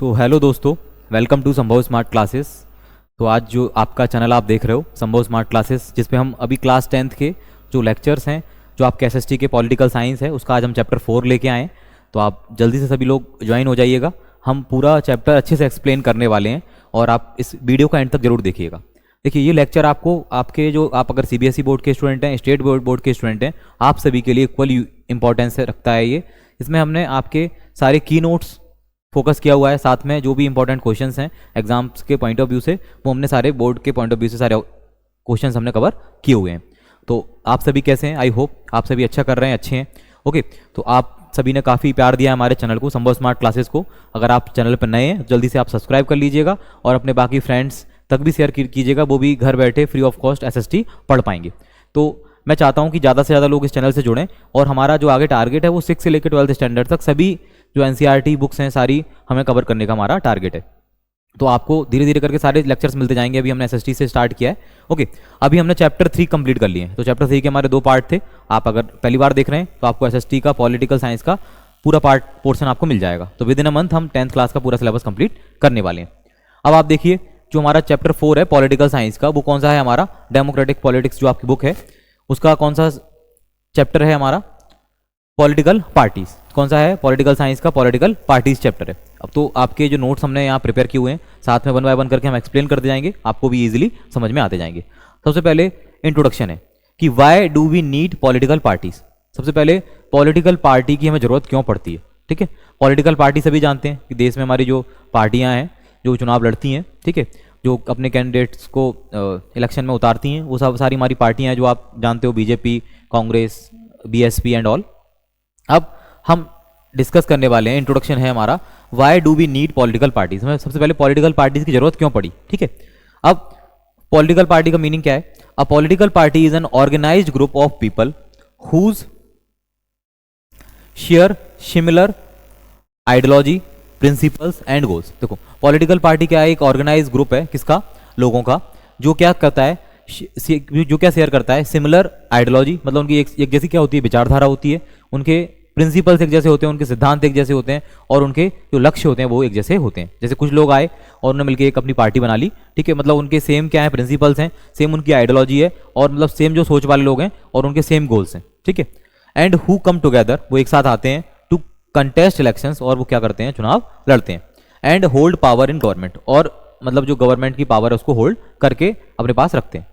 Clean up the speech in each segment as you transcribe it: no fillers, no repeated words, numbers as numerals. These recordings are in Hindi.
सो हेलो दोस्तों, वेलकम टू संभव स्मार्ट क्लासेस। तो आज जो आपका चैनल आप देख रहे हो संभव स्मार्ट क्लासेस, जिस पे हम अभी क्लास 10th के जो लेक्चर्स हैं, जो आपके एसएसटी के पॉलिटिकल साइंस है, उसका आज हम चैप्टर 4 लेके आए हैं। तो आप जल्दी से सभी लोग ज्वाइन हो जाइएगा। हम पूरा चैप्टर अच्छे से एक्सप्लेन करने वाले हैं और आप इस वीडियो का एंड तक जरूर देखिएगा। देखिए, ये लेक्चर आपको आपके जो आप अगर सीबीएसई बोर्ड के स्टूडेंट हैं, स्टेट बोर्ड के स्टूडेंट हैं, आप सभी के लिए इक्वल इंपॉर्टेंस रखता है ये। इसमें हमने आपके सारे की नोट्स फोकस किया हुआ है, साथ में जो भी इंपॉर्टेंट क्वेश्चंस हैं एग्जाम्स के पॉइंट ऑफ व्यू से, वो हमने सारे बोर्ड के पॉइंट ऑफ व्यू से सारे क्वेश्चंस हमने कवर किए हुए हैं। तो आप सभी कैसे हैं? आई होप आप सभी अच्छा कर रहे हैं, अच्छे हैं। ओके, तो आप सभी ने काफ़ी प्यार दिया हमारे चैनल को, संभव स्मार्ट क्लासेस को। अगर आप चैनल पर नए हैं, जल्दी से आप सब्सक्राइब कर लीजिएगा और अपने बाकी फ्रेंड्स तक भी शेयर कीजिएगा, वो भी घर बैठे फ्री ऑफ कॉस्ट एसएसटी पढ़ पाएंगे। तो मैं चाहता हूं कि ज़्यादा से ज़्यादा लोग इस चैनल से जुड़ें और हमारा जो आगे टारगेट है वो 6 से लेकर 12th स्टैंडर्ड तक सभी जो एनसीईआरटी बुक्स हैं सारी हमें कवर करने का हमारा टारगेट है। तो आपको धीरे धीरे करके सारे लेक्चर्स मिलते जाएंगे। अभी हमने एसएसटी से स्टार्ट किया है। ओके, अभी हमने चैप्टर 3 कंप्लीट कर लिए हैं। तो चैप्टर 3 के हमारे 2 पार्ट थे। आप अगर पहली बार देख रहे हैं तो आपको एसएसटी का पॉलिटिकल साइंस का पूरा पोर्शन आपको मिल जाएगा। तो विद इन अ मंथ हम 10th क्लास का पूरा सिलेबस कंप्लीट करने वाले हैं। अब आप देखिए, जो हमारा चैप्टर 4 है पॉलिटिकल साइंस का, वो कौन सा है? हमारा डेमोक्रेटिक पॉलिटिक्स जो आपकी बुक है उसका कौन सा चैप्टर है? हमारा पॉलिटिकल पार्टीज। कौन सा है? पॉलिटिकल साइंस का पॉलिटिकल पार्टीज चैप्टर है। अब तो आपके जो नोट्स हमने यहाँ प्रिपेयर किए हुए हैं, साथ में 1 बाय 1 करके हम एक्सप्लेन करते जाएंगे, आपको भी इजीली समझ में आते जाएंगे। सबसे पहले इंट्रोडक्शन है कि why do we need political parties. सबसे पहले पॉलिटिकल पार्टी की हमें जरूरत क्यों पड़ती है? ठीक है, पॉलिटिकल पार्टी सभी जानते हैं कि देश में हमारी जो पार्टियां हैं जो चुनाव लड़ती हैं, ठीक है, जो अपने कैंडिडेट्स को इलेक्शन में उतारती हैं, वो सब सारी हमारी पार्टियां हैं जो आप जानते हो, BJP, Congress, BSP and all. अब हम डिस्कस करने वाले हैं, इंट्रोडक्शन है हमारा, why do we need political parties. हमें सबसे पहले पॉलिटिकल पार्टीज की जरूरत क्यों पड़ी? ठीक है, अब पॉलिटिकल पार्टी का मीनिंग क्या है? A political party is an organised group of people whose share similar ideology, principles and goals. देखो, पॉलिटिकल पार्टी क्या है? एक ऑर्गेनाइज ग्रुप है, किसका? लोगों का, जो क्या करता है, जो क्या शेयर करता है? सिमिलर आइडियोलॉजी, मतलब उनकी एक जैसी क्या होती है? विचारधारा होती है, उनके प्रिंसिपल्स एक जैसे होते हैं, उनके सिद्धांत एक जैसे होते हैं और उनके जो लक्ष्य होते हैं वो एक जैसे होते हैं। जैसे कुछ लोग आए और उन्होंने मिलकर एक अपनी पार्टी बना ली, ठीक है, मतलब उनके सेम क्या है? प्रिंसिपल्स हैं, सेम उनकी आइडियोलॉजी है और मतलब सेम जो सोच वाले लोग हैं और उनके सेम गोल्स हैं, ठीक है। एंड हु कम टुगेदर, वो एक साथ आते हैं टू कंटेस्ट इलेक्शंस, और वो क्या करते हैं? चुनाव लड़ते हैं। And hold power in government, और मतलब जो गवर्नमेंट की पावर है उसको होल्ड करके अपने पास रखते हैं।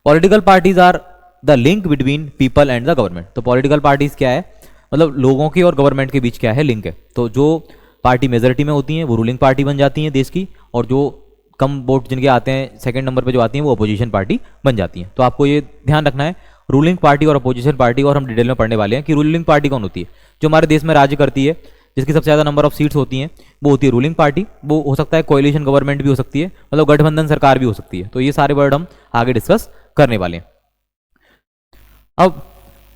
Political parties are the link between people and the government. तो पॉलिटिकल पार्टीज क्या है? मतलब लोगों के और गवर्नमेंट के बीच क्या है? लिंक है। तो जो पार्टी मेजोरिटी में होती है वो रूलिंग पार्टी बन जाती है देश की, और जो कम वोट जिनके आते हैं, सेकंड नंबर पे जो आती हैं, वो अपोजिशन पार्टी बन जाती हैं। तो आपको ये ध्यान रखना है, रूलिंग पार्टी और अपोजिशन पार्टी, और हम डिटेल में पढ़ने वाले हैं कि रूलिंग पार्टी कौन होती है। जो हमारे देश में राज्य करती है, जिसकी सबसे ज़्यादा नंबर ऑफ सीट्स होती हैं, वो होती है रूलिंग पार्टी। वो हो सकता है कोएलिशन गवर्नमेंट भी हो सकती है, मतलब गठबंधन सरकार भी हो सकती है। तो ये सारे वर्ड हम आगे डिस्कस करने वाले हैं। अब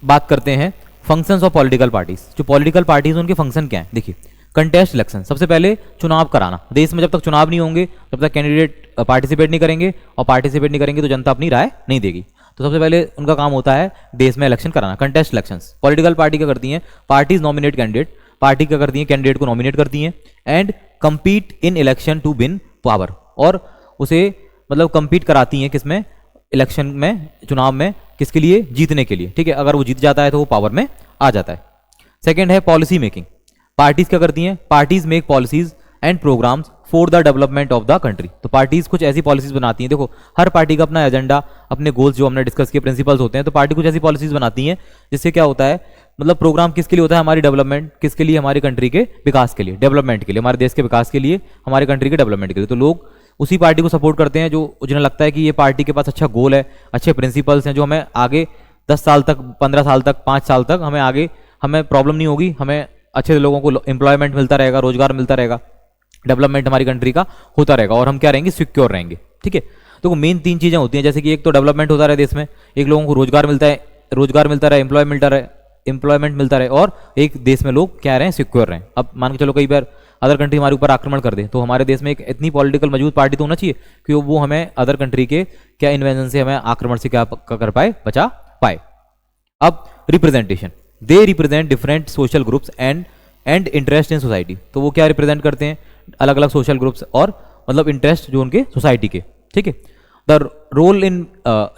बात करते हैं फंक्शंस ऑफ पॉलिटिकल पार्टीज। जो पॉलिटिकल पार्टीज उनके फंक्शन क्या है? देखिए, कंटेस्ट इलेक्शन, सबसे पहले चुनाव कराना। देश में जब तक चुनाव नहीं होंगे तब तक कैंडिडेट पार्टिसिपेट नहीं करेंगे, और पार्टिसिपेट नहीं करेंगे तो जनता अपनी राय नहीं देगी। तो सबसे पहले उनका काम होता है देश में इलेक्शन कराना, कंटेस्ट इलेक्शंस। पॉलिटिकल पार्टी क्या करती हैं? पार्टीज नॉमिनेट कैंडिडेट, पार्टी क्या करती है? कैंडिडेट को नॉमिनेट करती हैं। And compete in election to win power, और उसे मतलब कंपीट कराती हैं किसमें? इलेक्शन में, चुनाव में, किसके लिए? जीतने के लिए, ठीक है। अगर वो जीत जाता है तो वो पावर में आ जाता है। सेकेंड है पॉलिसी मेकिंग। पार्टीज क्या करती हैं? Parties make policies and programmes for the development of the country. तो पार्टीज कुछ ऐसी पॉलिसीज बनाती हैं। देखो, हर पार्टी का अपना एजेंडा, अपने गोल्स जो हमने डिस्कस किए, प्रिंसिपल्स होते हैं। तो पार्टी कुछ ऐसी पॉलिसीज बनाती हैं जिससे क्या होता है, मतलब प्रोग्राम किसके लिए होता है? हमारी डेवलपमेंट, किसके लिए? हमारी कंट्री के विकास के लिए, डेवलपमेंट के लिए, हमारे देश के विकास के लिए, हमारे कंट्री के डेवलपमेंट के लिए। तो लोग उसी पार्टी को सपोर्ट करते हैं जो जिन्हें लगता है कि ये पार्टी के पास अच्छा गोल है, अच्छे प्रिंसिपल्स हैं, जो हमें आगे 10 साल तक, 15 साल तक, 5 साल तक हमें आगे, हमें प्रॉब्लम नहीं होगी, हमें अच्छे लोगों को एम्प्लॉयमेंट मिलता रहेगा, रोजगार मिलता रहेगा, डेवलपमेंट हमारी कंट्री का होता रहेगा, और हम क्या रहेंगे? सिक्योर रहेंगे, ठीक है। तो मेन 3 चीजें होती हैं, जैसे कि एक तो डेवलपमेंट होता रहे देश में, एक लोगों को रोजगार मिलता रहे, एम्प्लॉयमेंट मिलता रहे, और एक देश में लोग क्या रहे? सिक्योर रहें। अब मान के चलो कई बार अदर कंट्री हमारे ऊपर आक्रमण कर दे, तो हमारे देश में एक इतनी पॉलिटिकल मजबूत पार्टी तो होना चाहिए कि वो हमें अदर कंट्री के क्या इन्वेजन से, हमें आक्रमण से क्या कर पाए? बचा पाए। अब representation, they represent different social groups and interest in society. तो वो क्या रिप्रेजेंट करते हैं? अलग अलग सोशल ग्रुप्स और मतलब इंटरेस्ट जो उनके सोसाइटी के, ठीक है। The role in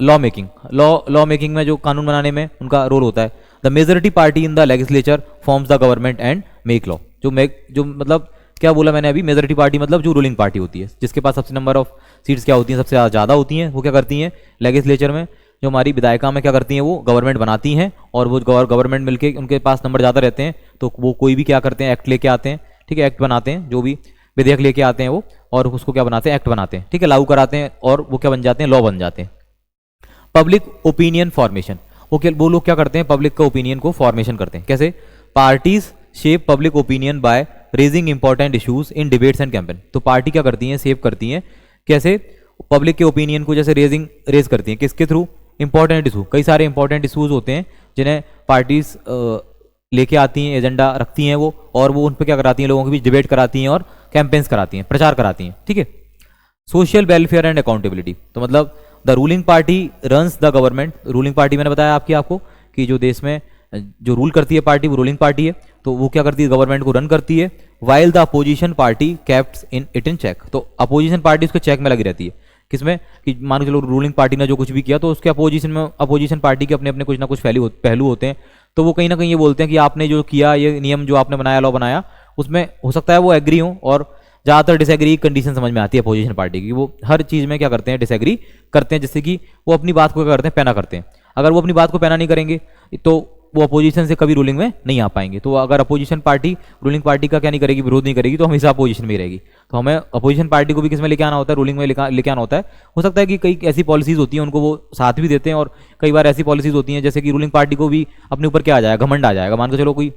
law making, law making में जो कानून बनाने में उनका रोल होता है। The majority party in the legislature forms the government and make law, जो मतलब क्या बोला मैंने अभी, मेजोरिटी पार्टी मतलब जो रूलिंग पार्टी होती है, जिसके पास सबसे नंबर ऑफ सीट्स क्या होती हैं, सबसे ज़्यादा होती हैं, वो क्या करती हैं लेजिस्लेचर में, जो हमारी विधायिका में क्या करती हैं, वो गवर्नमेंट बनाती हैं, और वो गवर्नमेंट मिलके उनके पास नंबर ज़्यादा रहते हैं तो वो कोई भी क्या करते हैं, एक्ट लेके आते हैं, ठीक है, एक्ट बनाते हैं, जो भी विधेयक लेके आते हैं वो, और उसको क्या बनाते हैं, एक्ट बनाते हैं, ठीक है, लागू कराते हैं, और वो क्या बन जाते हैं, लॉ बन जाते हैं। पब्लिक ओपिनियन फॉर्मेशन, वो लोग क्या करते हैं, पब्लिक का ओपिनियन को फॉर्मेशन करते हैं। कैसे? Parties shape public opinion by raising important issues in debates and campaign. तो पार्टी क्या करती हैं, शेप करती हैं, कैसे? पब्लिक के ओपिनियन को जैसे रेज करती हैं, किसके थ्रू? इंपॉर्टेंट इशू, कई सारे इंपॉर्टेंट इशूज होते हैं जिन्हें पार्टीज लेके आती हैं, एजेंडा रखती हैं वो, और वो उन पर क्या कराती हैं, लोगों के बीच डिबेट कराती हैं और कैंपेन्स कराती हैं, प्रचार कराती हैं, ठीक है। सोशल वेलफेयर एंड अकाउंटेबिलिटी, तो मतलब the ruling party runs the government. Ruling party मैंने बताया आपको कि जो देश में जो रूल करती है पार्टी वो रूलिंग पार्टी है, तो वो क्या करती है, गवर्नमेंट को रन करती है। While the opposition party kept in check, तो अपोजिशन पार्टी उसके चेक में लगी रहती है, किसमें? कि मान के चलो रूलिंग पार्टी ने जो कुछ भी किया तो उसके अपोजिशन में, अपोजिशन पार्टी के अपने अपने कुछ ना कुछ पहलू होते हैं, तो वो कहीं ना कहीं ये बोलते हैं कि आपने जो किया, ये नियम जो आपने बनाया, लॉ बनाया, उसमें हो सकता है वो एग्री हो, और ज़्यादातर डिसएग्री कंडीशन समझ में आती है अपोजिशन पार्टी की, वो हर चीज़ में क्या करते हैं, डिसएग्री करते हैं, जिससे कि वो अपनी बात को क्या करते हैं, पैना करते हैं। अगर वो अपनी बात को पैना नहीं करेंगे तो वो अपोजिशन से कभी रूलिंग में नहीं आ पाएंगे। तो अगर अपोजिशन पार्टी रूलिंग पार्टी का क्या नहीं करेगी, विरोध नहीं करेगी, तो हमेशा अपोजिशन में ही रहेगी। तो हमें अपोजिशन पार्टी को भी किस में लेके आना होता है, रूलिंग में लेके आना होता है। हो सकता है कि कई ऐसी पॉलिसीज होती हैं उनको वो साथ भी देते हैं, और कई बार ऐसी पॉलिसीज होती हैं जैसे कि रूलिंग पार्टी को भी अपने ऊपर क्या आ जाएगा, घमंड आ जाएगा। मान के चलो कोई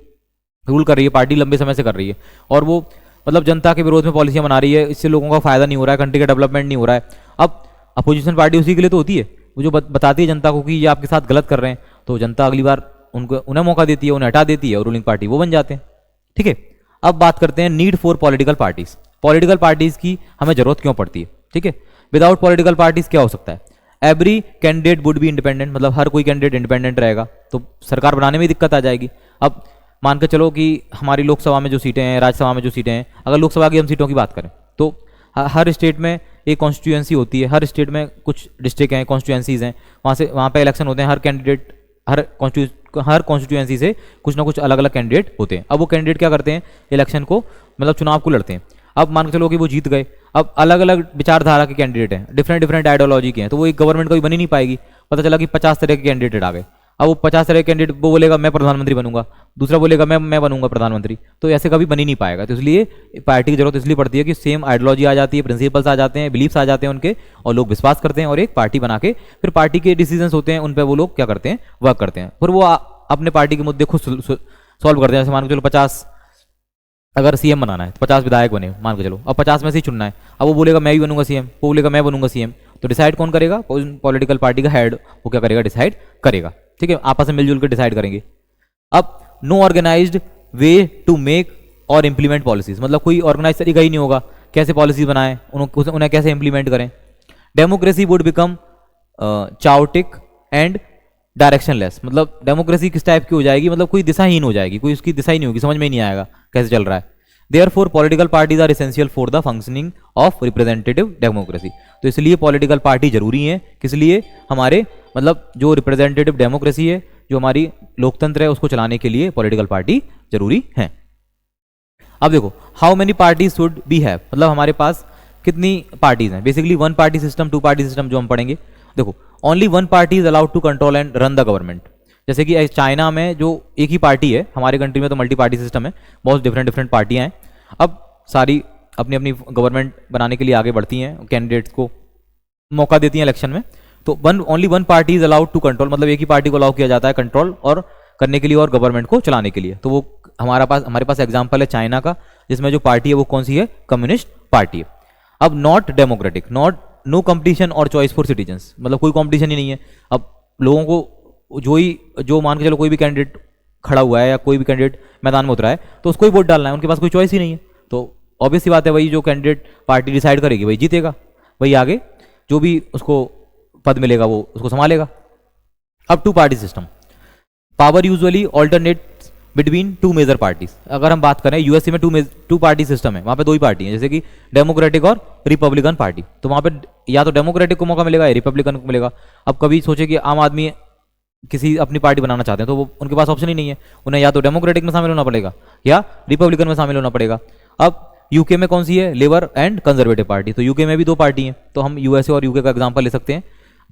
रूल कर रही है पार्टी, लंबे समय से कर रही है, और वो मतलब जनता के विरोध में पॉलिसियां बना रही है, इससे लोगों का फायदा नहीं हो रहा है, कंट्री का डेवलपमेंट नहीं हो रहा है। अब अपोजिशन पार्टी उसी के लिए तो होती है, वो जो बताती है जनता को कि ये आपके साथ गलत कर रहे हैं, तो जनता अगली बार उन्हें मौका देती है, उन्हें हटा देती है, और रूलिंग पार्टी वो बन जाते हैं, ठीक है। अब बात करते हैं need for political parties. Political parties की हमें जरूरत क्यों पड़ती है, ठीक है। विदाउट पॉलिटिकल पार्टीज क्या हो सकता है? Every candidate would be independent, मतलब हर कोई कैंडिडेट इंडिपेंडेंट रहेगा, तो सरकार बनाने में दिक्कत आ जाएगी। अब मान के चलो कि हमारी लोकसभा में जो सीटें हैं, राज्यसभा में जो सीटें हैं, अगर लोकसभा की हम सीटों की बात करें तो हर स्टेट में एक कॉन्स्टिट्यूएंसी होती है, हर स्टेट में कुछ डिस्ट्रिक्ट हैं, कॉन्स्टिट्यूएंसीज हैं, वहाँ पे इलेक्शन होते हैं, हर कैंडिडेट हर कॉन्स्टिट्यूएंसी से कुछ ना कुछ अलग अलग कैंडिडेट होते हैं। अब वो कैंडिडेट क्या करते हैं, इलेक्शन को मतलब चुनाव को लड़ते हैं। अब मान के चलो कि वो जीत गए, अब अलग अलग विचारधारा के कैंडिडेट हैं, डिफरेंट आइडियोलॉजी के हैं, तो वो एक गवर्नमेंट कभी बन ही नहीं पाएगी। पता चला कि 50 तरह के कैंडिडेट आ गए। अब वो 50 तरह के कैंडिडेट, वो बोलेगा मैं प्रधानमंत्री बनूंगा, दूसरा बोलेगा मैं बनूंगा प्रधानमंत्री, तो ऐसे कभी बन ही नहीं पाएगा। तो इसलिए पार्टी की जरूरत इसलिए पड़ती है कि सेम आइडियोलॉजी आ जाती है, प्रिंसिपल्स आ जाते हैं, बिलीफ्स आ जाते हैं उनके, और लोग विश्वास करते हैं, और एक पार्टी बना के फिर पार्टी के डिसीजंस होते हैं उन पर वो लोग क्या करते हैं, वर्क करते हैं, फिर वो अपने पार्टी के मुद्दे खुद सॉल्व करते हैं। जैसे मान के चलो 50 अगर सीएम बनाना है तो 50 विधायक बने, मान के चलो, अब 50 में से ही चुनना है। अब वो बोलेगा मैं भी बनूंगा सीएम, वो बोलेगा मैं बनूंगा सीएम, तो डिसाइड कौन करेगा? पॉलिटिकल पार्टी का हेड वो क्या करेगा, डिसाइड करेगा, ठीक है, आपस में मिलजुल कर डिसाइड करेंगे। अब no organised way to make और इंप्लीमेंट पॉलिसीज, मतलब कोई ऑर्गेनाइज तरीका ही नहीं होगा कैसे पॉलिसीज बनाएं, उन्हें कैसे इंप्लीमेंट करें। Democracy would become chaotic and directionless, मतलब डेमोक्रेसी किस टाइप की हो जाएगी, मतलब कोई दिशाहीन हो जाएगी, कोई उसकी दिशा ही नहीं होगी, समझ में ही नहीं आएगा कैसे चल रहा है। Therefore, political parties are essential for the functioning of representative democracy. तो इसलिए पॉलिटिकल पार्टी जरूरी है, किस लिए? हमारे मतलब जो रिप्रेजेंटेटिव डेमोक्रेसी है, जो हमारी लोकतंत्र है, उसको चलाने के लिए पॉलिटिकल पार्टी जरूरी है। अब देखो how many parties should be have, मतलब हमारे पास कितनी पार्टीज हैं। Basically one party system, two party system जो हम पढ़ेंगे। देखो only one party is allowed to control and run the government. जैसे कि चाइना में जो एक ही पार्टी है, हमारे कंट्री में तो मल्टी पार्टी सिस्टम है, बहुत डिफरेंट पार्टियां हैं। अब सारी अपनी अपनी गवर्नमेंट बनाने के लिए आगे बढ़ती हैं, कैंडिडेट्स को मौका देती हैं इलेक्शन में। तो only one party is allowed to control, मतलब एक ही पार्टी को अलाउ किया जाता है कंट्रोल और करने के लिए और गवर्नमेंट को चलाने के लिए। तो वो हमारे पास एग्जाम्पल है चाइना का, जिसमें जो पार्टी है वो कौन सी है, कम्युनिस्ट पार्टी है। अब नॉट डेमोक्रेटिक, नो कंपटीशन और चॉइस फॉर सिटीजन्स, मतलब कोई कंपटीशन ही नहीं है। अब लोगों को जो मान के चलो कोई भी कैंडिडेट खड़ा हुआ है या कोई भी कैंडिडेट मैदान में उतरा है तो उसको ही वोट डालना है, उनके पास कोई चॉइस ही नहीं है। तो ऑब्वियस सी बात है, वही जो कैंडिडेट पार्टी डिसाइड करेगी वही जीतेगा, वही आगे जो भी उसको पद मिलेगा वो उसको संभालेगा। अब two party system, power usually alternate between two major parties. अगर हम बात करें यूएसए में टू पार्टी सिस्टम है, वहाँ पे दो ही पार्टी हैं, जैसे कि डेमोक्रेटिक और रिपब्लिकन पार्टी। तो वहाँ पे या तो डेमोक्रेटिक को मौका मिलेगा या रिपब्लिकन को मिलेगा। अब कभी सोचे कि आम आदमी किसी अपनी पार्टी बनाना चाहते हैं तो वो उनके पास ऑप्शन ही नहीं है, उन्हें या तो डेमोक्रेटिक में शामिल होना पड़ेगा या रिपब्लिकन में शामिल होना पड़ेगा। अब यूके में कौन सी है, लेबर एंड कंजर्वेटिव पार्टी, तो यूके में भी दो पार्टी हैं, तो हम यूएसए और यूके का एग्जांपल ले सकते हैं।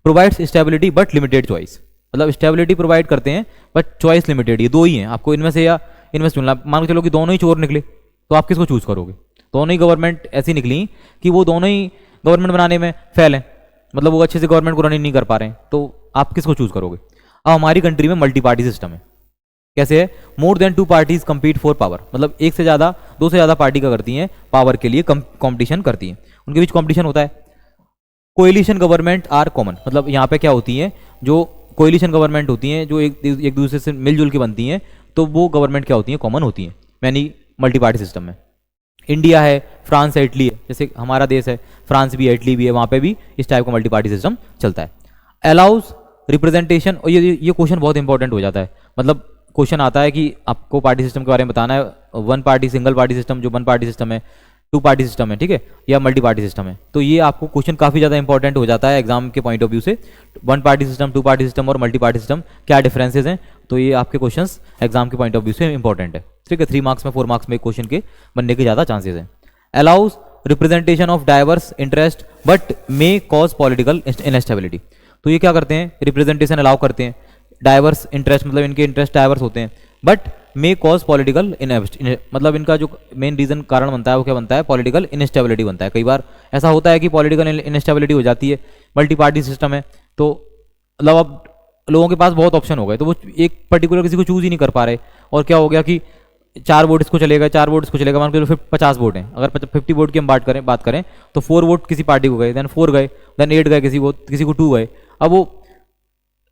Provides stability but limited choice, मतलब स्टेबिलिटी प्रोवाइड करते हैं बट चॉइस लिमिटेड, ये दो ही हैं, आपको इनमें से या इनमें से चुनना। मान के चलो कि दोनों ही चोर निकले तो आप किसको चूज करोगे? दोनों ही गवर्नमेंट ऐसी निकली कि वो दोनों ही गवर्नमेंट बनाने में फेल हैं, मतलब वो अच्छे से गवर्नमेंट को रन नहीं कर पा रहे हैं, तो आप किसको चूज करोगे? अब हमारी कंट्री में मल्टी पार्टी सिस्टम है। कैसे है? More than two parties compete for power, मतलब एक से ज़्यादा, दो से ज़्यादा पार्टी का करती हैं पावर के लिए कंपटीशन करती हैं, उनके बीच कंपटीशन होता है। कोएलिशन गवर्नमेंट आर कॉमन, मतलब यहाँ पे क्या होती है, जो कोएलिशन गवर्नमेंट होती हैं जो एक दूसरे से मिलजुल के बनती हैं, तो वो गवर्नमेंट क्या होती हैं, कॉमन होती हैं, यानी मल्टी पार्टी सिस्टम में। इंडिया है, फ्रांस है, इटली है, जैसे हमारा देश है, फ्रांस भी है, इटली भी है, वहाँ पे भी इस टाइप का मल्टी पार्टी सिस्टम चलता है। अलाउज रिप्रेजेंटेशन, और ये क्वेश्चन बहुत इंपॉर्टेंट हो जाता है, मतलब क्वेश्चन आता है कि आपको पार्टी सिस्टम के बारे में बताना है, one party single party system, जो वन पार्टी सिस्टम है, टू पार्टी सिस्टम है, ठीक है, या मल्टी पार्टी सिस्टम है। तो ये आपको क्वेश्चन काफ़ी ज़्यादा इंपॉर्टेंट हो जाता है एग्जाम के पॉइंट ऑफ व्यू से। One party system, two party system और मल्टी पार्टी सिस्टम क्या डिफरेंसेस हैं, तो ये आपके क्वेश्चंस एग्जाम के पॉइंट ऑफ व्यू से इंपॉर्टेंट है, ठीक है। 3 मार्क्स में 4 मार्क्स में एक क्वेश्चन के बनने के ज़्यादा चांसेस हैं। Allows representation of diverse interest but may cause political instability, तो ये क्या करते हैं, रिप्रेजेंटेशन अलाउ करते हैं, डाइवर्स इंटरेस्ट मतलब इनके इंटरेस्ट डाइवर्स होते हैं, बट मे कॉज पॉलिटिकल मतलब इनका जो मेन रीजन कारण बनता है वो क्या बनता है, पॉलिटिकल इनस्टेबिलिटी बनता है। कई बार ऐसा होता है कि पॉलिटिकल इनस्टेबिलिटी हो जाती है, मल्टी पार्टी सिस्टम है, तो मतलब अब लोगों के पास बहुत ऑप्शन हो गए, तो वो एक पर्टिकुलर किसी को चूज ही नहीं कर पा रहे, और क्या हो गया कि 4 वोट इसको चलेगा, 4 वोट इसको चलेगा, मान के चलो 50 वोट हैं, अगर 50 वोट की हम बात करें तो 4 वोट किसी पार्टी को गए, देन 4 गए, देन 8 गए, किसी को 2 गए। अब वो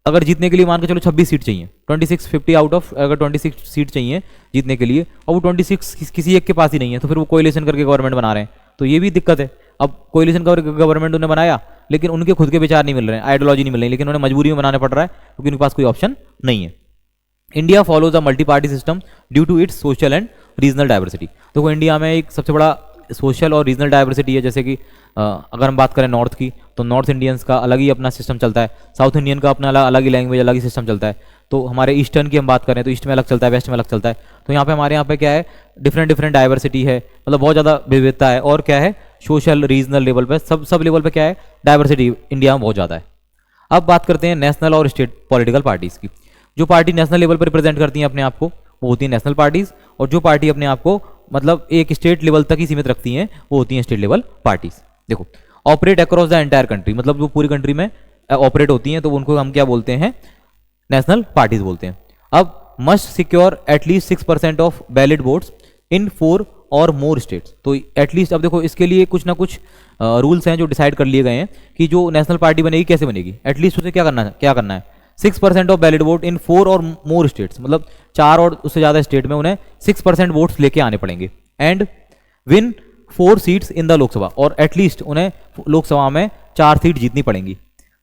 अगर जीतने के लिए मान के चलो 26 सीट चाहिए, 26 50 आउट ऑफ अगर 26 सीट चाहिए जीतने के लिए, और वो 26 किसी एक के पास ही नहीं है, तो फिर वो कोएलिशन करके गवर्नमेंट बना रहे हैं, तो ये भी दिक्कत है। अब कोएलिशन गवर्नमेंट उन्होंने बनाया, लेकिन उनके खुद के विचार नहीं मिल रहे हैं, आइडियोलॉजी नहीं मिल रही, लेकिन उन्हें मजबूरी में बनाना पड़ रहा है क्योंकि उनके पास कोई ऑप्शन नहीं है। India follows a multi party system due to its social and regional diversity, देखो इंडिया में एक सबसे बड़ा सोशल और रीजनल डाइवर्सिटी है, जैसे कि अगर हम बात करें नॉर्थ की, तो नॉर्थ इंडियंस का अलग ही अपना सिस्टम चलता है, साउथ इंडियन का अपना अलग ही लैंग्वेज, अलग ही सिस्टम चलता है, तो हमारे ईस्टर्न की हम बात करें तो ईस्ट में अलग चलता है, वेस्ट में अलग चलता है, तो यहाँ पे हमारे यहाँ पे क्या है, डिफरेंट डाइवर्सिटी है, मतलब बहुत ज़्यादा विविधता है, और क्या है, सोशल रीजनल लेवल पे सब लेवल पे क्या है, डाइवर्सिटी इंडिया में बहुत ज़्यादा है। अब बात करते हैं नेशनल और स्टेट पॉलिटिकल पार्टीज़ की। जो पार्टी नेशनल लेवल पर रिप्रेजेंट करती हैं अपने आप को, वो होती है नेशनल पार्टीज़, और जो पार्टी अपने आप को मतलब एक स्टेट लेवल तक ही सीमित रखती हैं वो होती हैं स्टेट लेवल पार्टीज। देखो operate across the entire country, मतलब जो पूरी कंट्री में ऑपरेट होती हैं, तो उनको हम क्या बोलते हैं, नेशनल पार्टीज बोलते हैं। अब must secure at least 6% of valid votes in 4 और मोर स्टेट्स, तो एटलीस्ट, अब देखो इसके लिए कुछ ना कुछ रूल्स हैं जो डिसाइड कर लिए गए हैं कि जो नेशनल पार्टी बनेगी कैसे बनेगी, एटलीस्ट उसे क्या करना है 6% ऑफ वैलिड वोट इन 4 और मोर स्टेट्स, मतलब 4 और उससे ज़्यादा स्टेट में उन्हें 6% वोट्स लेके आने पड़ेंगे, and win 4 seats in the Lok Sabha, और एटलीस्ट उन्हें लोकसभा में 4 सीट जीतनी पड़ेंगी,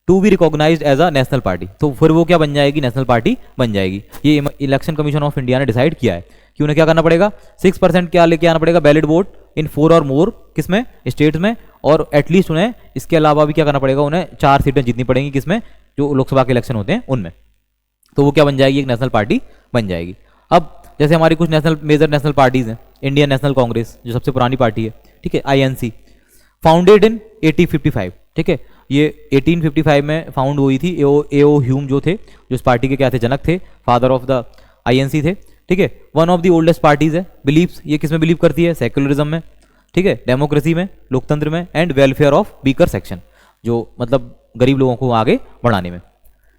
to be recognised as a national party, तो फिर वो क्या बन जाएगी, नेशनल पार्टी बन जाएगी। ये इलेक्शन कमीशन ऑफ इंडिया ने डिसाइड किया है कि उन्हें क्या करना पड़ेगा, 6% क्या लेके आना पड़ेगा, वैलिड वोट इन 4 और मोर किसमें, स्टेट्स में, और एटलीस्ट उन्हें इसके अलावा भी क्या करना पड़ेगा, उन्हें 4 सीटें जीतनी पड़ेंगी, किसमें, जो लोकसभा के इलेक्शन होते हैं उनमें, तो वो क्या बन जाएगी, एक नेशनल पार्टी बन जाएगी। अब जैसे हमारी कुछ मेजर नेशनल पार्टीज हैं, इंडियन नेशनल कांग्रेस जो सबसे पुरानी पार्टी है, ठीक है, INC, फाउंडेड इन 1855, ठीक है, ये 1855 में फाउंड हुई थी। एओ ह्यूम जो थे, जो इस पार्टी के क्या थे, जनक थे, फादर ऑफ द INC थे, ठीक है। One of the oldest parties है। बिलीव्स, ये किस में बिलीव करती है, सेक्युलरिज्म में, ठीक है, डेमोक्रेसी में, लोकतंत्र में, and welfare of weaker section, जो मतलब गरीब लोगों को आगे बढ़ाने में।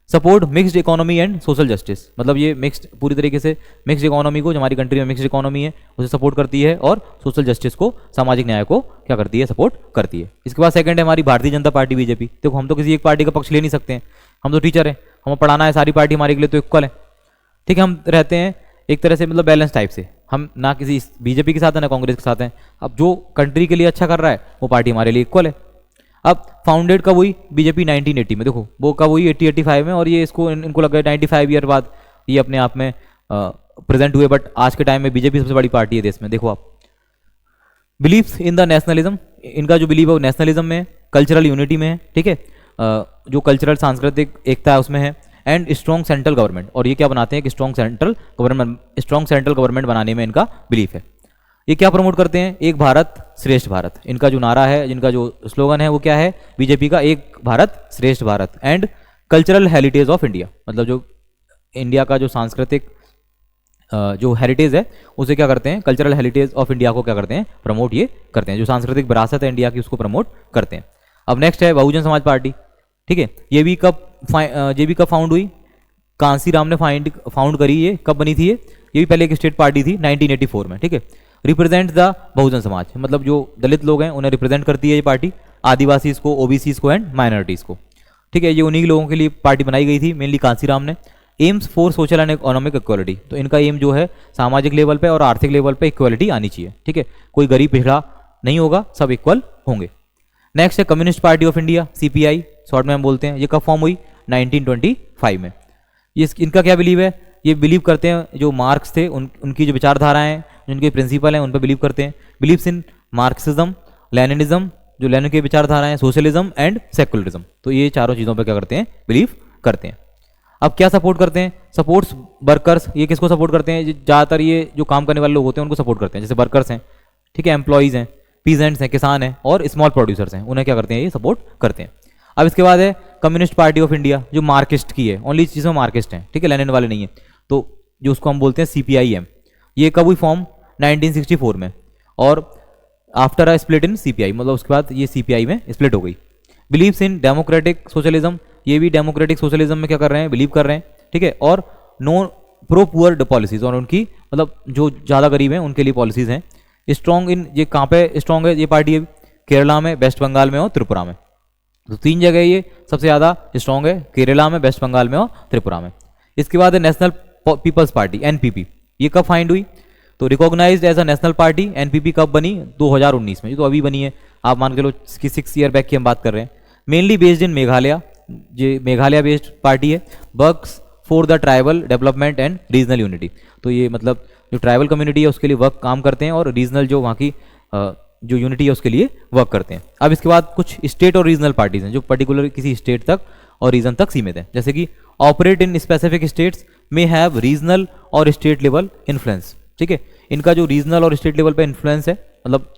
Support mixed economy and social justice, मतलब ये मिक्स्ड, पूरी तरीके से मिक्स्ड इकोनॉमी को, जो हमारी कंट्री में मिक्स्ड इकोनॉमी है उसे सपोर्ट करती है, और सोशल जस्टिस को, सामाजिक न्याय को क्या करती है, सपोर्ट करती है। इसके बाद सेकंड है हमारी भारतीय जनता पार्टी, बीजेपी। देखो हम तो किसी एक पार्टी का पक्ष ले नहीं सकते हैं, हम तो टीचर हैं, हमें पढ़ाना है, सारी पार्टी हमारे के लिए तो इक्वल है, ठीक है, हम रहते हैं एक तरह से मतलब बैलेंस टाइप से, हम ना किसी बीजेपी के साथ है ना कांग्रेस के साथ हैं। अब जो कंट्री के लिए अच्छा कर रहा है वो पार्टी हमारे लिए इक्वल है। अब फाउंडेड कब हुई बीजेपी, 1980 में, देखो वो कब हुई, 80-85 में, और ये इनको लग गया 95 ईयर बाद ये अपने आप में प्रेजेंट हुए, बट आज के टाइम में बीजेपी सबसे बड़ी पार्टी है देश में। देखो आप, बिलीव्स इन द नेशनलिज्म, इनका जो बिलीव है वो नेशनलिज्म में है, कल्चरल यूनिटी में है, ठीक है, जो कल्चरल सांस्कृतिक एकता है उसमें है, एंड स्ट्रॉन्ग सेंट्रल गवर्नमेंट। और ये क्या बनाते हैं कि स्ट्रॉन्ग सेंट्रल गवर्नमेंट बनाने में इनका बिलीफ है। ये क्या प्रमोट करते हैं? एक भारत श्रेष्ठ भारत, इनका जो नारा है, जिनका जो स्लोगन है वो क्या है बीजेपी का? एक भारत श्रेष्ठ Bharat. And cultural heritage of India, मतलब जो इंडिया का जो सांस्कृतिक जो हेरिटेज है उसे क्या करते हैं? कल्चरल हेरिटेज ऑफ इंडिया को क्या करते हैं? प्रमोट ये करते हैं, जो सांस्कृतिक विरासत है इंडिया की उसको प्रमोट करते हैं। अब नेक्स्ट है बहुजन समाज पार्टी, ठीक है। ये भी कब फाउंड हुई? कांसी राम ने फाउंड करी। ये कब बनी थी? ये भी पहले एक स्टेट पार्टी थी 1984 में, ठीक है। रिप्रेजेंट द बहुजन समाज, मतलब जो दलित लोग हैं उन्हें रिप्रेजेंट करती है ये पार्टी, आदिवासी को, ओबीसी को एंड माइनॉरिटीज को, ठीक है। ये उन्हीं लोगों के लिए पार्टी बनाई गई थी मेनली कांसी राम ने। AIIMS for social and economic equality, तो इनका एम जो है सामाजिक लेवल पे और आर्थिक लेवल पे इक्वालिटी आनी चाहिए, ठीक है। कोई गरीब पिछड़ा नहीं होगा, सब इक्वल होंगे। नेक्स्ट है communist party of India, CPI short में हम बोलते हैं। ये कब फॉर्म हुई? 1925 में। ये इनका क्या बिलीव है? ये बिलीव करते हैं जो मार्क्स थे उनकी जो विचारधाराएं हैं, जिनके प्रिंसिपल हैं उन पर बिलीव करते हैं। बिलीव्स इन मार्क्सिज्म, लेनिनिज्म, जो लेनिन की विचारधारा है, सोशलिज्म एंड सेकुलरिज्म। तो ये चारों चीज़ों पर क्या करते हैं? बिलीव करते हैं। अब क्या सपोर्ट करते हैं? Supports workers. ये किसको सपोर्ट करते हैं? ज़्यादातर ये जो काम करने वाले लोग होते हैं उनको सपोर्ट करते हैं, जैसे वर्कर्स हैं, ठीक है, एम्प्लॉयज़ हैं, पीजेंट्स हैं, किसान हैं और स्मॉल प्रोड्यूसर्स हैं, उन्हें क्या करते हैं? ये सपोर्ट करते हैं। अब इसके बाद है कम्युनिस्ट पार्टी ऑफ इंडिया, जो मार्क्सिस्ट की है, ओनली चीज़ में मार्क्सिस्ट हैं, ठीक है, लेनिन वाले नहीं है। तो जो उसको हम बोलते हैं सीपीआईएम। ये कब हुई फॉर्म? 1964 में, और after a split in CPI, मतलब उसके बाद ये सीपीआई में स्प्लिट हो गई। बिलीव्स इन डेमोक्रेटिक सोशलिज्म, ये भी डेमोक्रेटिक सोशलिज्म में क्या कर रहे हैं? बिलीव कर रहे हैं, ठीक है। और नो प्रो पुअर पॉलिसीज, और उनकी मतलब जो ज़्यादा गरीब हैं उनके लिए पॉलिसीज़ हैं। स्ट्रॉन्ग इन, ये कहाँ पे स्ट्रॉन्ग है ये पार्टी? केरला में, वेस्ट बंगाल में और त्रिपुरा में। तो 3 जगह ये सबसे ज़्यादा स्ट्रॉन्ग है, केरला में, वेस्ट बंगाल में और त्रिपुरा में। इसके बाद है नेशनल पीपल्स पार्टी, एनपीपी। ये कब फाइंड हुई? तो recognised as a national party NPP कब बनी? 2019 में, ये तो अभी बनी है, आप मान के चलो इसकी 6 ईयर बैक की हम बात कर रहे हैं। मेनली बेस्ड इन मेघालय, ये मेघालय बेस्ड पार्टी है। Works for the tribal development and regional unity, तो ये मतलब जो ट्राइबल कम्युनिटी है उसके लिए वर्क काम करते हैं, और रीजनल जो वहाँ की जो यूनिटी है उसके लिए वर्क करते हैं। अब इसके बाद कुछ स्टेट और रीजनल पार्टीज हैं जो पर्टिकुलर किसी स्टेट तक और रीजन तक सीमित है, जैसे कि ऑपरेट इन स्पेसिफिक स्टेट्स में हैव रीजनल और स्टेट लेवल इन्फ्लुएंस, ठीक है। इनका जो रीजनल और स्टेट लेवल पे इन्फ्लुएंस है, मतलब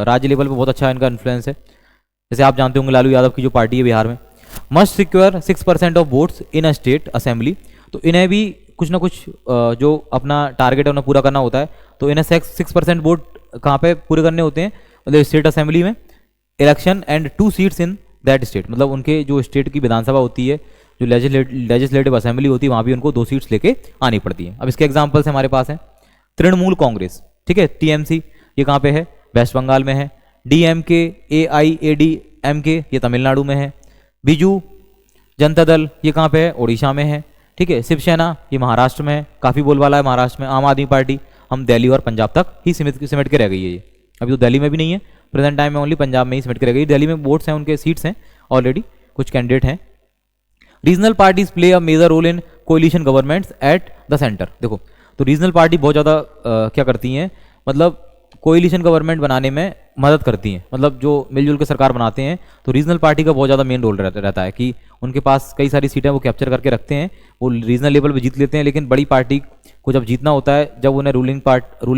राज्य लेवल पे बहुत अच्छा इनका इन्फ्लुएंस है। जैसे आप जानते होंगे लालू यादव की जो पार्टी है बिहार में, must secure 6% of votes in a state assembly, तो इन्हें भी कुछ ना कुछ जो अपना टारगेट है उन्हें पूरा करना होता है। तो इन्हें 6% वोट कहाँ पे पूरे करने होते हैं? मतलब स्टेट असेंबली में, election and 2 seats in that state, मतलब उनके जो स्टेट की विधानसभा होती है, जो लेजिस्लेटिव असेंबली होती है, वहाँ भी उनको 2 सीट्स लेके आनी पड़ती है। अब इसके एग्जाम्पल्स हमारे पास हैं। तृणमूल कांग्रेस, ठीक है, टीएमसी, ये कहाँ पे है? वेस्ट बंगाल में है। डीएमके, एआईएडीएमके, ये तमिलनाडु में है। बीजू जनता दल, ये कहाँ पे है? उड़ीसा में है, ठीक है। शिवसेना, ये महाराष्ट्र में है, काफ़ी बोलबाला है महाराष्ट्र में। आम आदमी पार्टी हम दिल्ली और पंजाब तक ही सिमट के रह गई है ये, अभी तो दिल्ली में भी नहीं है, प्रेजेंट टाइम में ओनली पंजाब में ही सिमट के रह गई। दिल्ली में वोट्स हैं, उनके सीट्स हैं ऑलरेडी, कुछ कैंडिडेट हैं। Regional parties play a major role in coalition governments at the centre. देखो, तो रीजनल पार्टी बहुत ज़्यादा क्या करती हैं, मतलब कोलिशन गवर्नमेंट बनाने में मदद करती हैं, मतलब जो मिलजुल के सरकार बनाते हैं। तो रीजनल पार्टी का बहुत ज़्यादा मेन रोल रहता है कि उनके पास कई सारी सीटें वो कैप्चर करके रखते हैं, वो रीजनल लेवल पे जीत लेते हैं। लेकिन बड़ी पार्टी को जब जीतना होता है, जब उन्हें रूलिंग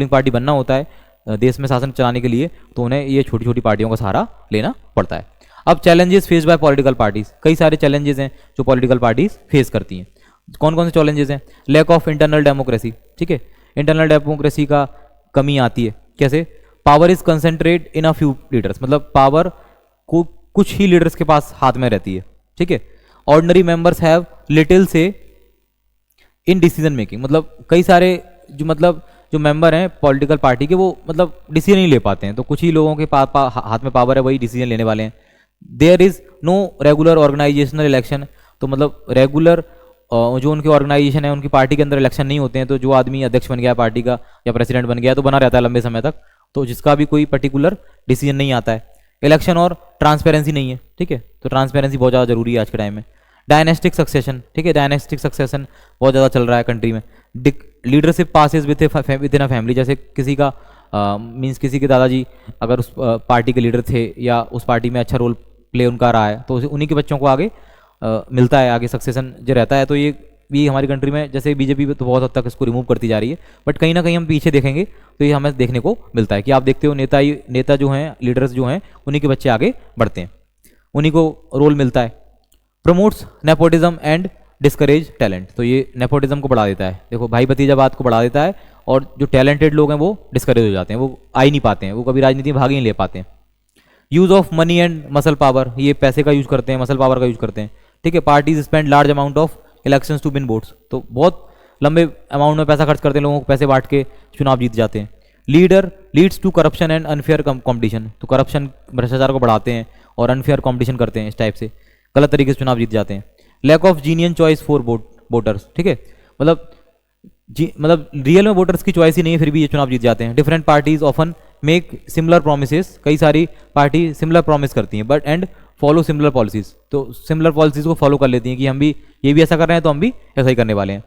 पार्टी बनना होता है देश में शासन चलाने के लिए, तो उन्हें ये छोटी छोटी पार्टियों का सहारा लेना पड़ता है। अब challenges face by political parties, कई सारे चैलेंजेस हैं जो पॉलिटिकल पार्टीज फेस करती हैं। कौन कौन से चैलेंजेस हैं? लैक ऑफ इंटरनल डेमोक्रेसी, ठीक है, इंटरनल डेमोक्रेसी का कमी आती है। कैसे? Power is concentrate in a few leaders, मतलब पावर को कुछ ही लीडर्स के पास हाथ में रहती है, ठीक है। ऑर्डिनरी मेंबर्स हैव लिटिल से इन डिसीजन मेकिंग, मतलब कई सारे जो मेंबर हैं पॉलिटिकल पार्टी के, वो मतलब डिसीजन नहीं ले पाते हैं, तो कुछ ही लोगों के हाथ में पावर है, वही डिसीजन लेने वाले हैं। There is no regular organisational election, तो मतलब रेगुलर जो उनके ऑर्गेनाइजेशन है उनकी पार्टी के अंदर इलेक्शन नहीं होते हैं। तो जो आदमी अध्यक्ष बन गया पार्टी का या प्रेसिडेंट बन गया तो बना रहता है लंबे समय तक, तो जिसका भी कोई पर्टिकुलर डिसीजन नहीं आता है। इलेक्शन और ट्रांसपेरेंसी नहीं है, ठीक है, तो ट्रांसपेरेंसी बहुत ज़्यादा जरूरी है आज के टाइम में। डायनेस्टिक सक्सेशन, ठीक है, डायनेस्टिक सक्सेशन बहुत ज़्यादा चल रहा है कंट्री में, leadership passes with in a family, जैसे किसी का मीन्स किसी के दादाजी अगर उस पार्टी के लीडर थे या उस पार्टी में अच्छा रोल प्ले उनका रहा है तो उन्हीं के बच्चों को आगे मिलता है, आगे सक्सेशन जो रहता है। तो ये भी हमारी कंट्री में जैसे बीजेपी तो बहुत हद तक इसको रिमूव करती जा रही है, बट कहीं ना कहीं हम पीछे देखेंगे तो ये हमें देखने को मिलता है कि आप देखते हो नेता जो हैं, लीडर्स जो हैं, उन्हीं के बच्चे आगे बढ़ते हैं, उन्हीं को रोल मिलता है। Promotes nepotism and discourage talent, तो ये नेपोटिज्म को बढ़ा देता है, देखो भाई भतीजावाद को बढ़ा देता है, और जो टैलेंटेड लोग हैं वो डिस्करेज हो जाते हैं, वो आ ही नहीं पाते हैं, वो कभी राजनीति में भाग ही नहीं ले पाते हैं। Use of money and muscle power, ये पैसे का यूज करते हैं, मसल पावर का यूज करते हैं, ठीक है। Parties spend large amount of elections to win votes, तो बहुत लंबे अमाउंट में पैसा खर्च करते हैं, लोगों को पैसे बांट के चुनाव जीत जाते हैं। Leader leads to corruption and unfair competition, तो करप्शन भ्रष्टाचार को बढ़ाते हैं और अनफेयर कंपटीशन करते हैं, इस टाइप से गलत तरीके से चुनाव जीत जाते हैं। Lack of genuine choice for voters, ठीक है, मतलब रियल में वोटर्स की चॉइस ही नहीं है, फिर भी ये चुनाव जीत जाते हैं। Different parties often make similar promises, कई सारी पार्टी सिमिलर प्रॉमिस करती हैं, but and follow similar policies, तो सिमिलर पॉलिसीज को फॉलो कर लेती हैं कि हम भी ये भी ऐसा कर रहे हैं तो हम भी ऐसा ही करने वाले हैं।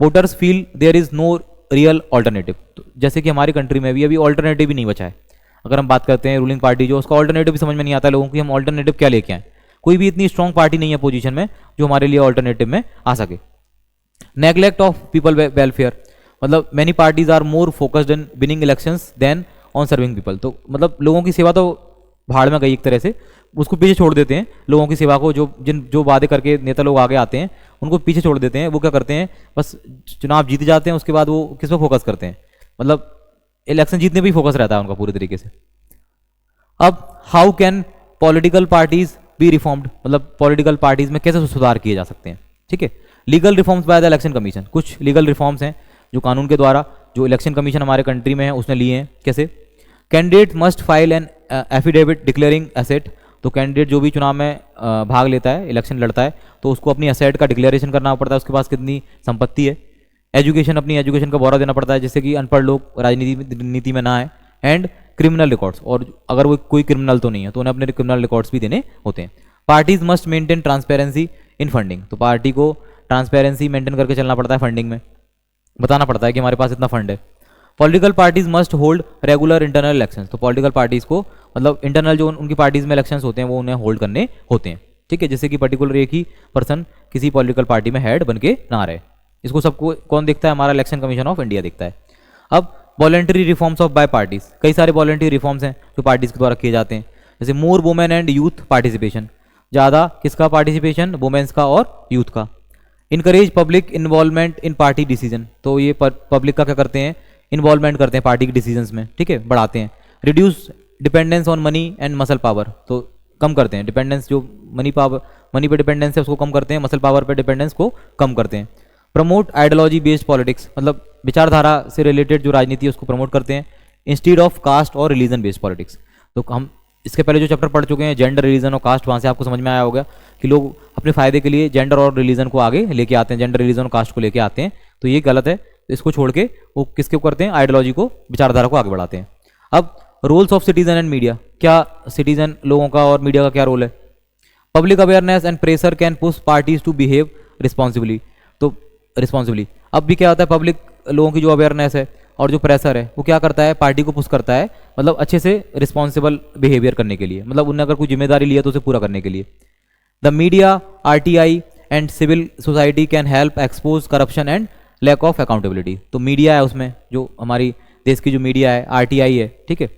Voters feel there is no real alternative, तो जैसे कि हमारी कंट्री में भी अभी ऑल्टरनेटिव भी नहीं बचा है। अगर हम बात करते हैं रूलिंग पार्टी जो, उसका ऑल्टरनेटिव भी समझ में नहीं आता लोगों को, हम ऑल्टरनेटिव क्या लेके आए, कोई भी इतनी स्ट्रॉन्ग पार्टी नहीं है पोजीशन में जो हमारे लिए ऑल्टरनेटिव में आ सके। नेग्लेक्ट ऑफ पीपल वेलफेयर, मतलब many parties are more focused in winning elections than on serving people, तो मतलब लोगों की सेवा तो भाड़ में गई एक तरह से, उसको पीछे छोड़ देते हैं लोगों की सेवा को, जो वादे करके नेता लोग आगे आते हैं उनको पीछे छोड़ देते हैं। वो क्या करते हैं, बस चुनाव जीते जाते हैं, उसके बाद वो किस पर फोकस करते हैं, मतलब इलेक्शन जीतने पर ही फोकस रहता है उनका पूरी तरीके से। अब how can political parties B reformed, मतलब पॉलिटिकल पार्टीज में कैसे सुधार किए जा सकते हैं, ठीक है। Legal reforms by the election commission, कुछ लीगल रिफॉर्म्स हैं जो कानून के द्वारा जो इलेक्शन कमीशन हमारे कंट्री में है उसने लिए हैं। कैसे, candidate must file an affidavit declaring asset, तो कैंडिडेट जो भी चुनाव में भाग लेता है, इलेक्शन लड़ता है, तो उसको अपनी एसेट का डिक्लेरेशन करना पड़ता है, उसके पास कितनी संपत्ति है। एजुकेशन, अपनी एजुकेशन का ब्यौरा देना पड़ता है जिससे कि अनपढ़ लोग राजनीति में ना आए। एंड क्रिमिनल रिकॉर्ड्स, और अगर वो कोई क्रिमिनल तो नहीं है तो उन्हें अपने क्रिमिनल रिकॉर्ड्स भी देने होते हैं। Parties must maintain transparency in funding, तो पार्टी को ट्रांसपेरेंसी मेंटेन करके चलना पड़ता है, फंडिंग में बताना पड़ता है कि हमारे पास इतना फंड है। Political parties must hold regular internal elections, तो पॉलिटिकल पार्टीज को मतलब इंटरनल जो उनकी पार्टीज में इलेक्शंस होते हैं वो उन्हें होल्ड करने होते हैं, ठीक है। जैसे कि पर्टिकुलर एक ही पर्सन किसी पॉलिटिकल पार्टी में हेड बन के ना रहे, इसको सबको कौन देखता है, हमारा इलेक्शन कमीशन ऑफ इंडिया देखता है। अब voluntary reforms of by parties, कई सारे वॉलंटरी रिफॉर्म्स हैं जो पार्टीज के द्वारा किए जाते हैं, जैसे more women and youth participation, ज़्यादा किसका पार्टिसिपेशन, वुमेन्स का और यूथ का। Encourage public involvement in party decision, तो ये पब्लिक का क्या करते हैं, इन्वॉल्वमेंट करते हैं पार्टी के डिसीजंस में, ठीक है, बढ़ाते हैं। Reduce dependence on money and muscle power, तो कम करते हैं डिपेंडेंस, जो मनी पे डिपेंडेंस है उसको कम करते हैं, मसल पावर पे डिपेंडेंस को कम करते हैं। प्रमोट आइडियोलॉजी बेस्ड पॉलिटिक्स, मतलब विचारधारा से रिलेटेड जो राजनीति है उसको प्रमोट करते हैं, इंस्टीड ऑफ कास्ट और रिलीजन बेस्ड पॉलिटिक्स। तो हम इसके पहले जो चैप्टर पढ़ चुके हैं जेंडर, रिलीजन और कास्ट, वहाँ से आपको समझ में आया होगा कि लोग अपने फायदे के लिए जेंडर और रिलीजन को आगे लेके आते हैं, जेंडर, रिलीजन और कास्ट को लेके आते हैं, तो ये गलत है। तो इसको छोड़ के वो किसके करते हैं, आइडियोलॉजी को, विचारधारा को आगे बढ़ाते हैं। अब roles of citizen and media, क्या सिटीजन लोगों का और मीडिया का क्या रोल है। Public awareness and pressure can push parties to behave responsibly, तो रिस्पॉन्सिबली अब भी क्या होता है, पब्लिक लोगों की जो अवेयरनेस है और जो प्रेशर है वो क्या करता है, पार्टी को पुश करता है, मतलब अच्छे से रिस्पॉन्सिबल बिहेवियर करने के लिए, मतलब उन्होंने अगर कोई जिम्मेदारी लिया तो उसे पूरा करने के लिए। The media, RTI and civil society can help expose corruption and lack of accountability, तो मीडिया है उसमें, जो हमारी देश की जो मीडिया है, आरटीआई है, ठीक है,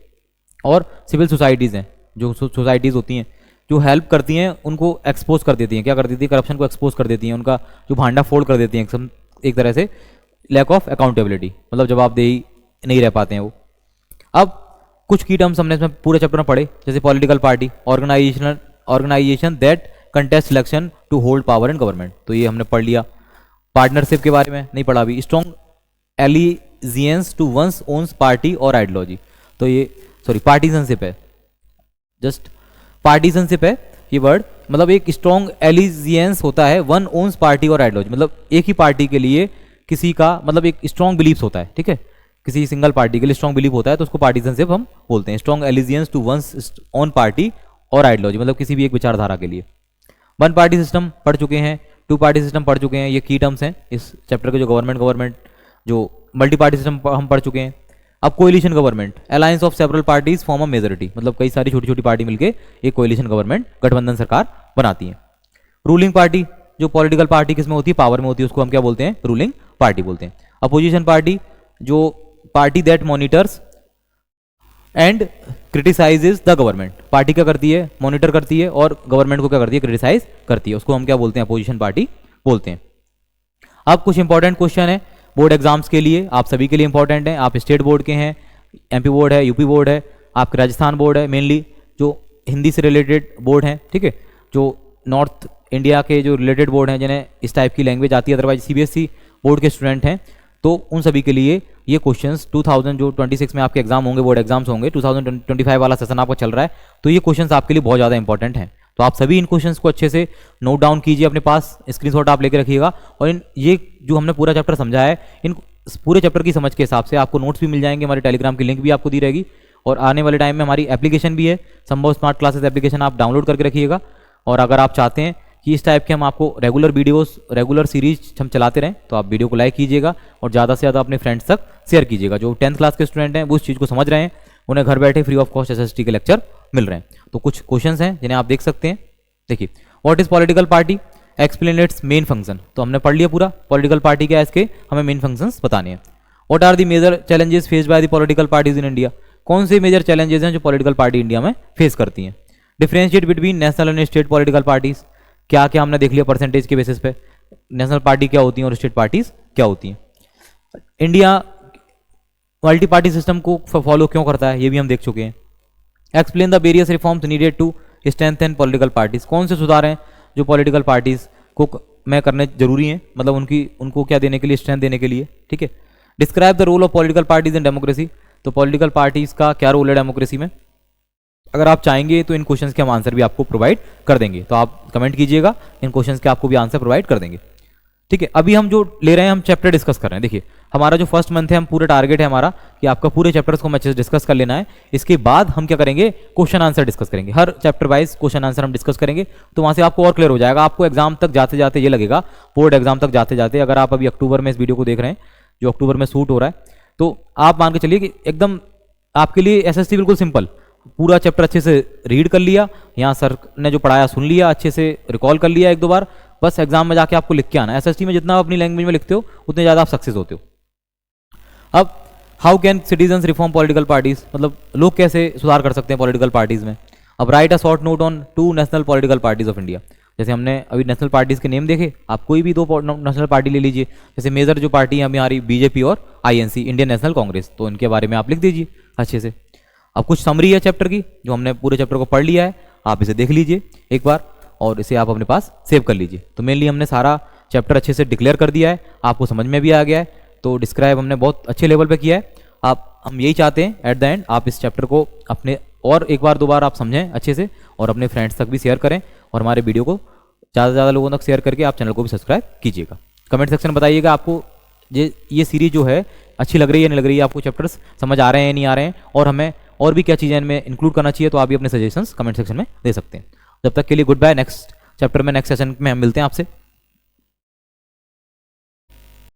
और सिविल सोसाइटीज़ हैं, जो सोसाइटीज़ होती हैं जो हेल्प करती हैं, उनको एक्सपोज कर देती हैं, क्या कर देती है, करप्शन को एक्सपोज कर देती हैं, उनका जो भांडा फोड़ कर देती हैं एक तरह से। लैक ऑफ अकाउंटेबिलिटी, मतलब जवाबदेही नहीं रह पाते हैं वो। अब कुछ की टर्म्स हमने इसमें पूरे चैप्टर में पढ़े, जैसे political party, organisation that contest election to hold power in government, तो ये हमने पढ़ लिया। पार्टनरशिप के बारे में नहीं पढ़ा अभी। Strong allegiance to one's owns party और आइडियोलॉजी, तो ये पार्टीजनशिप है, जस्ट पार्टीजनशिप है ये वर्ड, मतलब एक स्ट्रॉन्ग एलिजियंस होता है, वन ओन्स पार्टी और आइडियोलॉजी, मतलब एक ही पार्टी के लिए किसी का मतलब एक स्ट्रॉन्ग बिलीफ होता है, ठीक है, किसी सिंगल पार्टी के लिए स्ट्रॉन्ग बिलीफ होता है तो उसको पार्टीजनशिप हम बोलते हैं। Strong allegiance to one's own party और आइडियोलॉजी, मतलब किसी भी एक विचारधारा के लिए। वन पार्टी सिस्टम पढ़ चुके हैं, टू पार्टी सिस्टम पढ़ चुके हैं, ये की टर्म्स हैं इस चैप्टर के, जो गवर्नमेंट जो मल्टी पार्टी सिस्टम हम पढ़ चुके हैं। अब coalition government, alliance of several parties form a majority, मतलब कई सारी छोटी छोटी पार्टी मिलकर एक कोएलिशन गवर्नमेंट, गठबंधन सरकार बनाती है। रूलिंग पार्टी, जो पॉलिटिकल पार्टी किसमें होती है, पावर में होती है, उसको हम क्या बोलते हैं, रूलिंग पार्टी बोलते हैं। अपोजिशन पार्टी, जो party that monitors and criticises the government, party क्या करती है, मॉनिटर करती है और गवर्नमेंट को क्या करती है, क्रिटिसाइज करती है, उसको हम क्या बोलते हैं, अपोजिशन पार्टी बोलते हैं। अब कुछ इंपॉर्टेंट क्वेश्चन है बोर्ड एग्जाम्स के लिए, आप सभी के लिए इंपॉर्टेंट है। आप स्टेट बोर्ड के हैं, एमपी बोर्ड है, यूपी बोर्ड है, आपके राजस्थान बोर्ड है, मेनली जो हिंदी से रिलेटेड बोर्ड हैं, ठीक है, जो नॉर्थ इंडिया के जो रिलेटेड बोर्ड हैं जिन्हें इस टाइप की लैंग्वेज आती है, अदरवाइज सीबीएसई बोर्ड के स्टूडेंट हैं, तो उन सभी के लिए ये क्वेश्चंस 2026 में आपके एग्जाम होंगे, बोर्ड एग्जाम्स होंगे, 2025 वाला सेशन आपका चल रहा है, तो ये क्वेश्चंस आपके लिए बहुत ज़्यादा इंपॉर्टेंट हैं। तो आप सभी इन क्वेश्चंस को अच्छे से नोट डाउन कीजिए, अपने पास स्क्रीनशॉट आप लेके रखिएगा, और इन ये जो हमने पूरा चैप्टर समझा है, इन पूरे चैप्टर की समझ के हिसाब से आपको नोट्स भी मिल जाएंगे, हमारे टेलीग्राम की लिंक भी आपको दी रहेगी, और आने वाले टाइम में हमारी एप्लीकेशन भी है, संभव स्मार्ट क्लासेस एप्लीकेशन, आप डाउनलोड करके रखिएगा। और अगर आप चाहते हैं कि इस टाइप के हम आपको रेगुलर वीडियोस, रेगुलर सीरीज हम चलाते रहें, तो आप वीडियो को लाइक कीजिएगा और ज़्यादा से ज़्यादा अपने फ्रेंड्स तक शेयर कीजिएगा। जो 10th क्लास के स्टूडेंट हैं वो उस चीज़ को समझ रहे हैं, उन्हें घर बैठे फ्री ऑफ कॉस्ट एसएसटी के लेक्चर मिल रहे हैं। तो कुछ क्वेश्चंस हैं जिन्हें आप देख सकते हैं। देखिए, what is political party, explain it's main function, तो हमने पढ़ लिया पूरा पॉलिटिकल पार्टी क्या है, इसके हमें मेन फंक्शंस बताने हैं। What are the major challenges faced by the political parties in India, कौन से मेजर चैलेंजेस हैं जो पॉलिटिकल पार्टी इंडिया में फेस करती हैं। Differentiate between national and state political parties, क्या क्या हमने देख लिया परसेंटेज के बेसिस पे, नेशनल पार्टी क्या होती हैं और स्टेट पार्टीज क्या होती हैं। इंडिया मल्टी पार्टी सिस्टम को फॉलो क्यों करता है, ये भी हम देख चुके हैं। Explain the various reforms needed to strengthen political parties, कौन से सुधार हैं जो पॉलिटिकल पार्टीज को में करने जरूरी हैं, मतलब उनको क्या देने के लिए, स्ट्रेंथ देने के लिए, ठीक है। Describe the role of political parties in democracy, तो पॉलिटिकल पार्टीज का क्या रोल है डेमोक्रेसी में। अगर आप चाहेंगे तो इन क्वेश्चंस के हम आंसर भी आपको प्रोवाइड कर देंगे, तो आप कमेंट कीजिएगा, इन क्वेश्चंस के आपको भी आंसर प्रोवाइड कर देंगे, ठीक है। अभी हम जो ले रहे हैं, हम चैप्टर डिस्कस कर रहे हैं। देखिए, हमारा जो फर्स्ट मंथ है, हम पूरे टारगेट है हमारा कि आपका पूरे चैप्टर्स को अच्छे से डिस्कस कर लेना है। इसके बाद हम क्या करेंगे, क्वेश्चन आंसर डिस्कस करेंगे, हर चैप्टर वाइज क्वेश्चन आंसर हम डिस्कस करेंगे, तो वहां से आपको और क्लियर हो जाएगा। आपको एग्जाम तक जाते जाते ये लगेगा, बोर्ड एग्जाम तक जाते जाते, अगर आप अभी अक्टूबर में इस वीडियो को देख रहे हैं, जो अक्टूबर में शूट हो रहा है, तो आप मान के चलिए कि एकदम आपके लिए एसएसटी बिल्कुल सिंपल, पूरा चैप्टर अच्छे से रीड कर लिया, यहाँ सर ने जो पढ़ाया सुन लिया, अच्छे से रिकॉल कर लिया एक दो बार, बस एग्जाम में जाके आपको लिख के आना है। एसएसटी में जितना आप अपनी लैंग्वेज में लिखते हो उतने ज़्यादा आप सक्सेस होते हो। अब how can citizens reform political parties, मतलब लोग कैसे सुधार कर सकते हैं पॉलिटिकल पार्टीज में। अब right a short note on 2 national political parties of India, जैसे हमने अभी नेशनल पार्टीज के नेम देखे, आप कोई भी 2 नेशनल पार्टी ले लीजिए, जैसे मेजर जो पार्टी है हमारी बीजेपी और आईएनसी, इंडियन नेशनल कांग्रेस, तो इनके बारे में आप लिख दीजिए अच्छे से। अब कुछ समरी है चैप्टर की, जो हमने पूरे चैप्टर को पढ़ लिया है, आप इसे देख लीजिए एक बार और इसे आप अपने पास सेव कर लीजिए। तो मेनली हमने सारा चैप्टर अच्छे से डिक्लेयर कर दिया है, आपको समझ में भी आ गया है, तो डिस्क्राइब हमने बहुत अच्छे लेवल पे किया है। हम यही चाहते हैं एट द एंड आप इस चैप्टर को अपने और एक बार 2 बार आप समझें अच्छे से, और अपने फ्रेंड्स तक भी शेयर करें, और हमारे वीडियो को ज़्यादा से ज़्यादा लोगों तक शेयर करके आप चैनल को भी सब्सक्राइब कीजिएगा। कमेंट सेक्शन में बताइएगा आपको ये सीरीज जो है अच्छी लग रही है नहीं लग रही है, आपको चैप्टर्स समझ आ रहे हैं नहीं आ रहे हैं, और हमें और भी क्या चीज़ें इनमें इंक्लूड करना चाहिए, तो आप भी अपने सजेशंस कमेंट सेक्शन में दे सकते हैं। जब तक के लिए गुड बाय, नेक्स्ट चैप्टर में नेक्स्ट सेशन में हम मिलते हैं आपसे।